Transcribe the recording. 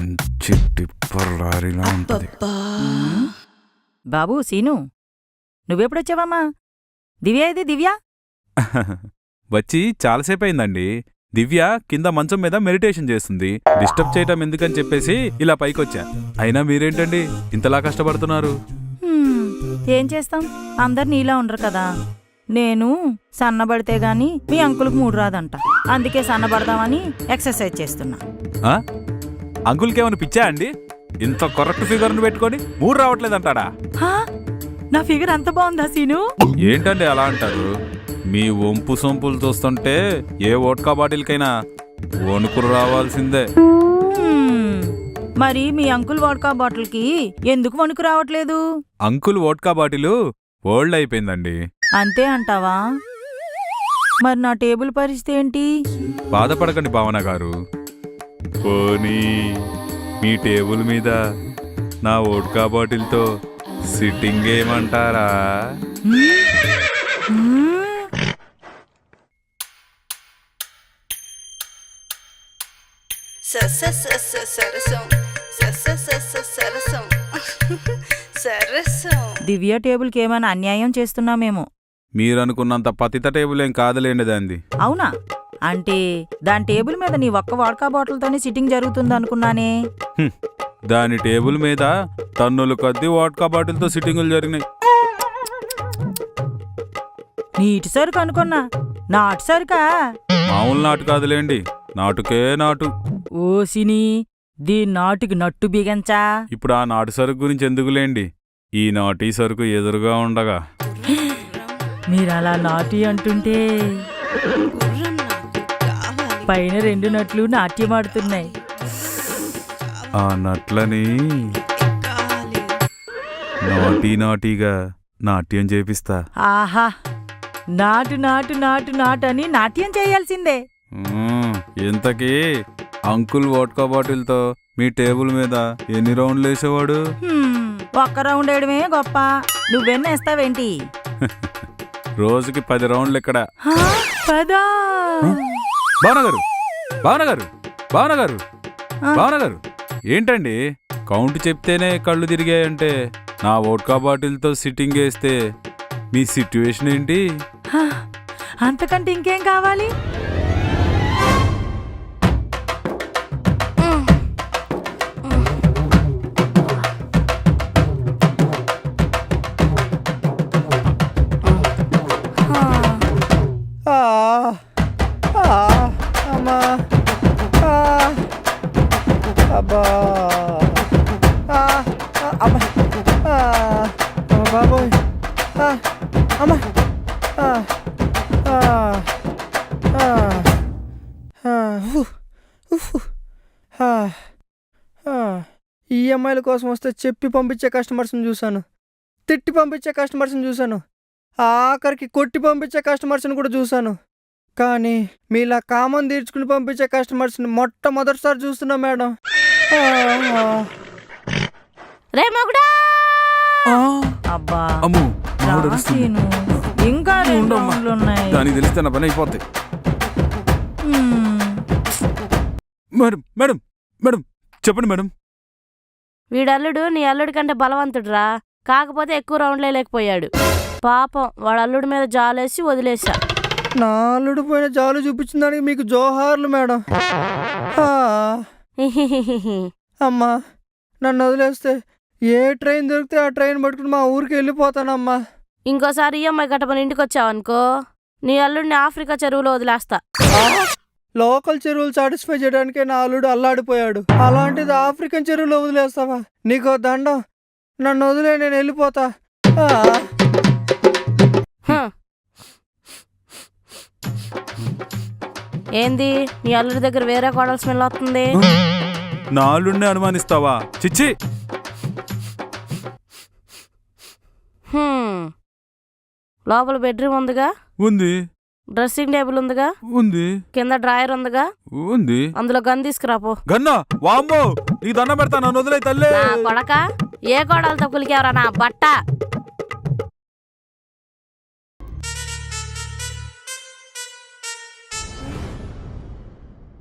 మంచి టిప్పర్ లారీలా ఉంటుంది. బాబు సీను, నువ్వెప్పుడొచ్చావమ్మా? దివ్య ఇది దివ్య. వచ్చి చాలాసేపు అయిందండి. దివ్య కింద మంచం మీద మెడిటేషన్ చేస్తుంది. డిస్టర్బ్ చేయటం ఎందుకని చెప్పేసి ఇలా పైకొచ్చా. అయినా మీరేంటండి ఇంతలా కష్టపడుతున్నారు? ఏం చేస్తాం, అందరు నీలా ఉండరు కదా. నేను సన్నబడితే గాని మీ అంకుల్కి మూడు రాదంట, అందుకే సన్నబడదామని ఎక్సర్సైజ్ చేస్తున్నా. అంకుల్కేమైనా పిచ్చా అండి? ఇంత కరెక్ట్ ఫిగర్ను పెట్టుకొని మూడు రావట్లేదంటాడా? నా ఫిగర్ అంత బాగుందా సీను? ఏంటండి అలా అంటారు? మీ వంపు సొంపులు చూస్తుంటే ఏ వోడ్కా బాటిల్కైనా వణుకురు రావాల్సిందే. మరి మీ అంకుల్ వోడ్కా బాటిల్కి ఎందుకు వణుకు రావట్లేదు? అంకుల్ వోడ్కా బాటిల్ ఓల్డ్ అయిపోయిందండి. అంతే అంటావా? మరి నా టేబుల్ పరిస్థితి ఏంటి? బాధపడకండి భావన గారు. పోనీ మీ టేబుల్ మీద నా వోడ్కా బాటిల్తో సిట్టింగ్ ఏమంటారా? దివ్య టేబుల్కి ఏమైనా అన్యాయం చేస్తున్నామేమో. మీరనుకున్నంత పతిత టేబుల్ ఏం కాదులేండి దాంది. అవునా? అంటే దాని టేబుల్ మీద నీ ఒక్క వాడ్కా బాటిల్తోనే సిట్టింగ్ జరుగుతుందనుకున్నానే. దాని టేబుల్ మీద టన్నులు కొద్ది వాడ్కా బాటిల్తో సిట్టింగులు జరిగినాయి. నీటి సరుకు అనుకున్నా, నాటు సరుకా? మామూలు నాటు కాదులేండి, నాటుకే నాటు. ఓ సినీ, దీని నాటుకి నట్టు బిగంచా. ఇప్పుడు ఆ నాటు సరుకు గురించి ఎందుకులేండి, ఈ నాటీ సరుకు ఎదురుగా ఉండగా. మీరలా నాటి అంటుంటే పైన రెండు నట్లు నాట్యమాడుతున్నాయి. ఆ నట్లని నాటీ నాటీగా నాట్యం చేపిస్తా. ఆహా, నాటు నాటు నాటు నాటు అని నాట్యం చేయాల్సిందే. ఇంతకీ అంకుల్ వోడ్కా బాటిల్తో మీ టేబుల్ మీద ఎన్ని రౌండ్లు వేసేవాడు? ఒక్క రౌండ్ వేయడమే గొప్ప, నువ్వెన్నేస్తావేంటి? రోజుకి 10 రౌండ్లు ఇక్కడ. పదా భావనగారు, భావనగారు, భావనగారు, భావనగారు, ఏంటండి కౌంట్ చెప్తేనే కళ్ళు తిరిగాయంటే నా వోడ్కా బాటిల్తో సిట్టింగ్ వేస్తే మీ సిట్యుయేషన్ ఏంటి? అంతకంటే ఇంకేం కావాలి? అమ్మా, అబ్బా, అమ్మా, బాబోయ్, అమ్మా, ఈఎంఐల కోసం వస్తే చెప్పి పంపించే కస్టమర్స్ని చూశాను, తిట్టి పంపించే కస్టమర్స్ని చూశాను, ఆఖరికి కొట్టి పంపించే కస్టమర్స్ని కూడా చూశాను. కానీ మీలా కామన్ తీర్చుకుని పంపించే కస్టమర్స్ని మొట్టమొదటిసారి చూస్తున్నా మేడం. అబ్బా, ఇంకా దానికి తెలిస్తే నా పని అయిపోద్ది. మేడం మేడం మేడం చెప్పండి మేడం. వీడల్లుడు నీ అల్లుడి కంటే బలవంతుడురా, కాకపోతే ఎక్కువ రౌండ్లే లేకపోయాడు. పాపం వాడు అల్లుడి మీద జాలేసి వదిలేశా. నా అల్లుడు పోయిన జాలు చూపించిన దానికి మీకు జోహార్లు మేడం. అమ్మా, నన్ను వదిలేస్తే ఏ ట్రైన్ దొరికితే ఆ ట్రైన్ పట్టుకుని మా ఊరికి వెళ్ళిపోతానమ్మా. ఇంకోసారి ఈఎంఐ కట్టమని ఇంటికి వచ్చావనుకో, నీ అల్లుడిని ఆఫ్రికా చెరువులో వదిలేస్తా. లోకల్ చెరువులు సాటిస్ఫై చేయడానికే నా అల్లుడు అల్లాడిపోయాడు, అలాంటిది ఆఫ్రికన్ చెరువులో వదిలేస్తావా? నీకో దండం, నన్ను వదిలే, నేను వెళ్ళిపోతా. ఏంది నీ అల్లుడి దగ్గర వేరే కోడల స్మెల్ వస్తుంది? నా అల్లుడిని అనుమానిస్తావా? చిచ్చి. లోపల బెడ్రూమ్ ఉందిగా? ఉంది. డ్రెస్సింగ్ టేబుల్ ఉందిగా? ఉంది. కింద డ్రాయర్ ఉందిగా? ఉంది. అందులో గన్ తీసుకురాపో. గన్నా? వామ్మో, నీకు దండం పెడతా, నన్ను వదిలే తల్లే. కొడక, ఏ కోడలతో కులికేవరా నా బట్ట?